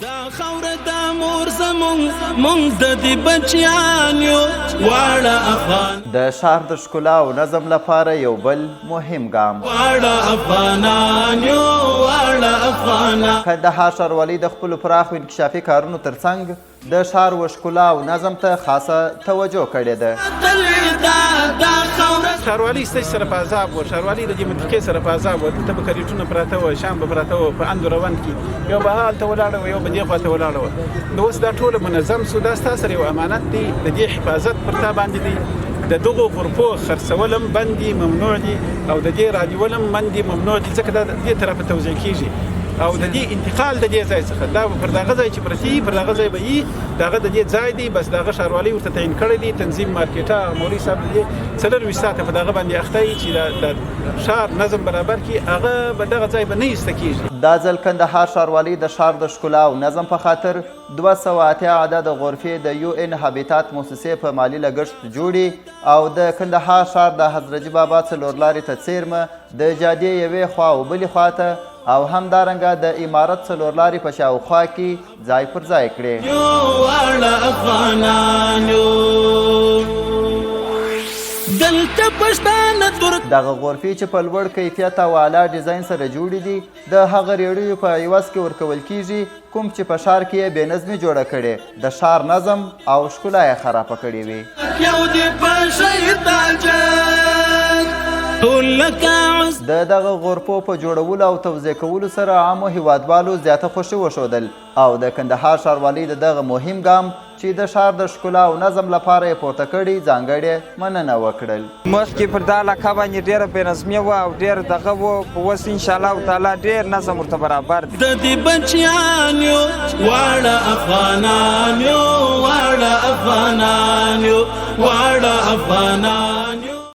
دا خاوره دا مور زمون مونږ د دې بچیان یو واړه افغان د ښار د ښکلا او نظم لپاره یو بل مهم ګام واړه افغانان یو واړه افغانان کندهار ښاروالۍ د خپلو پراخو انکشافي کارونو ترڅنګ د ښار و ښکلا او نظم ته خاصه توجه کړې ده. ښاروالۍ ستاسې سره په عذاب و، ښاروالۍ د دې منطقې سره په عذاب و، دلته به کریټونه پراته وه، شام به پراته وه په اندو روند کې، یو به هلته ولاړه وه، یو به دې خواته ولاړه وه. نو اوس دا ټوله منظم سو، دا ستا سره یو امانت دی، د دې حفاظت پر تا باندې دی. د دغو غرفو خرڅولم بند دي، ممنوع دي، او د دې راډیولم بند دي، ممنوع دي، ځکه دا د دې طرفه توزیع کېږي او د دې انتقال د دې ځای څخه دا پر دغه ځای چې پرتي پر دغه ځای به یي، دغه د دې ځای دی، بس دغه ښاروالۍ ورته تعین کړی دی، تنظیم مارکېټه مولوي صاحب د دې 24 ساعته په دغه باندې اخته یي چې د ښار نظم برابر کړي، هغه به دغه ځای به نه ایسته کېږي. دا ځل کندهار ښاروالۍ د ښار د ښکلا او نظم په خاطر 280 عدد غرفې د UN هابیتات موسسې په مالي لګښت جوړي او د کندهار ښار د حضرت بابا څلور لارې ته څیرمه د جادې یوې خوا او بلې خواته او همدارنګه د عمارت څلور لارې په شاوخوا کې ځای پر ځای کړې. دغه غرفې چې په لوړ کیفیت او اعلی ډیزاین سره جوړې دي د هغه ریړیو په عوض کې ورکول کیږي کوم چې په ښار کې یې بې نظمي جوړه کړې، د ښار نظم او ښکلا یې خرابه کړې وي. د دغه غرفو په جوړولو او توزیع کولو سره عامو هیوادوالو زیاته خوښي وښودل او د کندهار ښاروالۍ د دغه مهم ګام چې د ښار د ښکلا او نظم لپاره یې پورته کړي ځانګړې مننه وکړل. مخکې پر دا علاقه باندې ډېره بې نظمي وه او ډېر دغه و، اوس انشاءالله تعالی ډېر نظم ورته برابر دی. د دې بچیان یو واړه افغانان یو واړه افغانان یو واړه افغانان یو